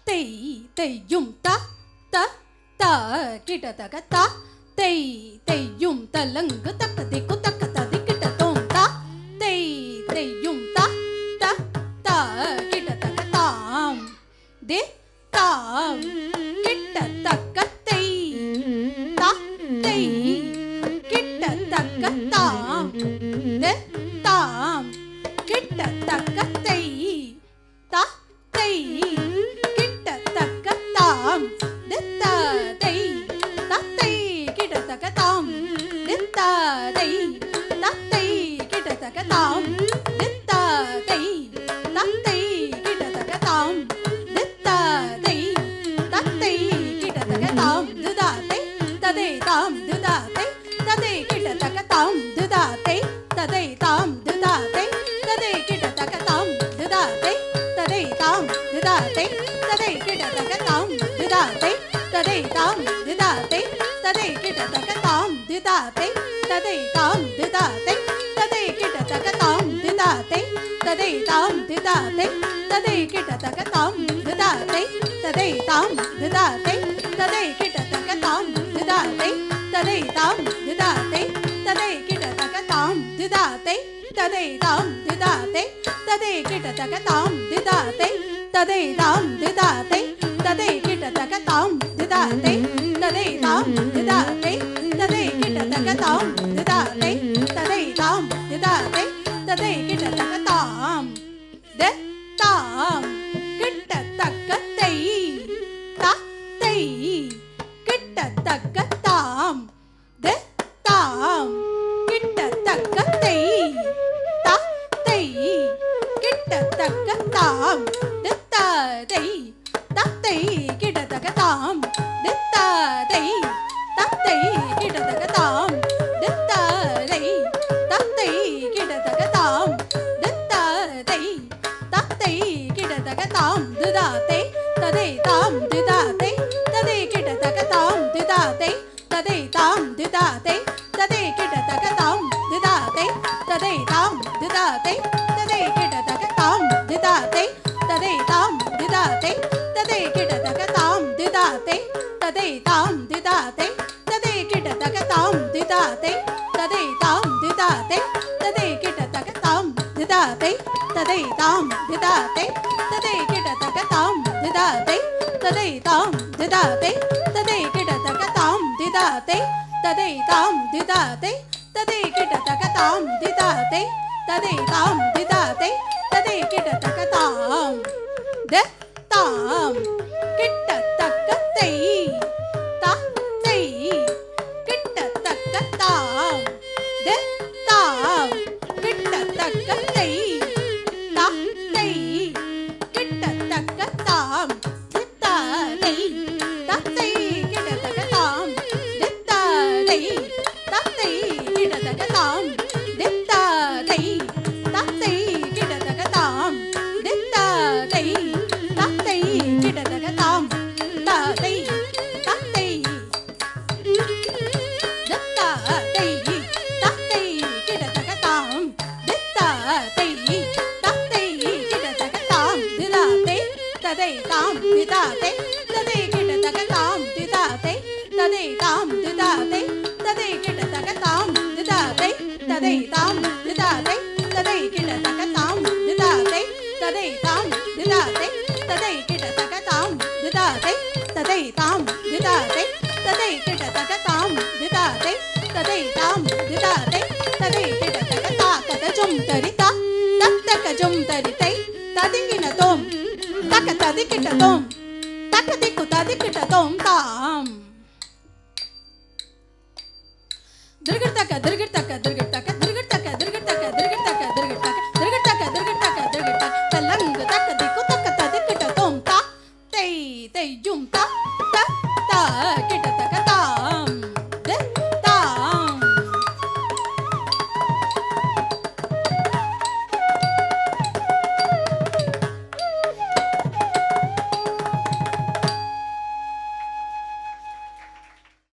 தெய் தெய்யும் த த த கிட்ட தக த தெய் தெய்யும் தலங்கு தக்க திக்கு தக்க ததி கிட்ட தோம் த தெய் தெய்யும் த த த கிட்ட தக தாம் தே தாம் கிட்ட தக்க தெய் த தெய் கிட்ட தக்க தாம் தே தாம் கிட்ட தக்க தெய் த தெய் கிட்ட தக்க தாம் தே த தெய் த தெய் கிட்ட தக்க தாம் தே த தெய் த தெய் கிட்ட தக்க தாம் தே த தெய் த தெய் கிட்ட தக்க தாம் தே த தெய் த தெய் கிட்ட தக்க தாம் து த தெய் ததே தாம் து த தெய் ததே கிட்ட தக்க தாம் து த தெய் ததே தாம் து த தெய் ததே கிட்ட தக்க தாம் து த தெய் ததே தாம் து த தெய் ததே கிட்ட தக்க தாம் து த தெய் ததே தாம் து த தெய் ததே கிட்ட தக்க தாம் து த தெய் ததே தாம் து த தெய் ததே கிட்ட தக்க தாம் து த தெய் ததே தாம் து த தெய் ததே கிட்ட தக்க தாம் து த தெய் ததே தாம் து த தெய் ததே கிட்ட தக்க தாம் து த தெய் ததே தாம் து த தெய் ததே கிட்ட தக்க தாம் து த தெய் ததே தாம் து த தெய் ததே கிட்ட தக்க தாம் து த தெய் ததே தாம் து த தெய் ததே கிட்ட தக்க தாம் து த தெய் ததே தாம் து த தெய் ததே கிட்ட தக்க தாம் து த தெய் ததே தாம் து த தெய் ததே கிட்ட தக்க தாம் தே தாம் கிட்ட தக்க தெய் த தெய் கிட்ட தக்க தாம் தே தாம் கிட்ட தக்க தெய் த தெய் கிட்ட தக்க தாம் தே த தெய் த தெய் கிட்ட தக்க தாம் தே த தெய் த தெய் கிட்ட தக்க தாம் தே த தெய் த தெய் கிட்ட தக்க தாம் தே த தெய் த தெய் கிட்ட தக்க தாம் து த தெய் ததே தாம் து த தெய் ததே கிட்ட தக்க தாம் து த தெய் ததே தாம் து த தெய் ததே கிட்ட தக்க தாம் து த தெய் ததே தாம் து த தெய் ததே கிட்ட தக்க தாம் து த தெய் ததே தாம் து த தெய் ததே கிட்ட தக்க தாம் து த தெய் ததே தாம் து த தெய் ததே கிட்ட தக்க தாம் து த தெய் ததே தாம் து த தெய் ததே கிட்ட தக்க தாம் து த தெய் ததே தாம் து த தெய் ததே கிட்ட தக்க தாம் து த தெய் ததே தாம் து த தெய் ததே கிட்ட தக்க தாம் து த தெய் ததே தாம் து த தெய் ததே கிட்ட தக்க தாம் து த தெய் ததே தாம் து த தெய் ததே கிட்ட தக்க தாம் தே தாம் கிட்ட தக்க தெய் த தெய் கிட்ட தக்க தாம் தே தாம் கிட்ட தக்க தெய் த தெய் கிட்ட தக்க தாம் தே த தெய் த தெய் கிட்ட தக்க தாம் தே த தெய் த தெய் கிட்ட தக்க தாம் தே த தெய் த தெய் கிட்ட தக்க தாம் தே த தெய் த தெய் கிட்ட தக்க தாம் த தெய் த தெய் தே த தெய் த தெய் கிட்ட தக்க தாம் தே த தெய் த தெய் கிட்ட தக்க தாம் து த தெய் ததே தாம் து த தெய் ததே கிட்ட தக்க தாம் து த தெய் ததே தாம் து த தெய் ததே கிட்ட தக்க தாம் து த தெய் ததே தாம் து த தெய் ததே கிட்ட தக்க தாம் து த தெய் ததே தாம் து த தெய் ததே கிட்ட தக்க தாம் து த தெய் ததே தாம் து த தெய் ததே கிட்ட தக்க தாம் து த தெய் ததே தாம் து த தெய் ததே கிட்ட தக்க தா கத ஜும் தரி தா தக்க ஜும் தரி தை ததிங்கின தோம் தக்க ததி கிட்ட தோம் தக்க திக்கு ததி கிட்ட தோம் தாம் திருகிர் தக்க திருகிர் தக்க திருகிர்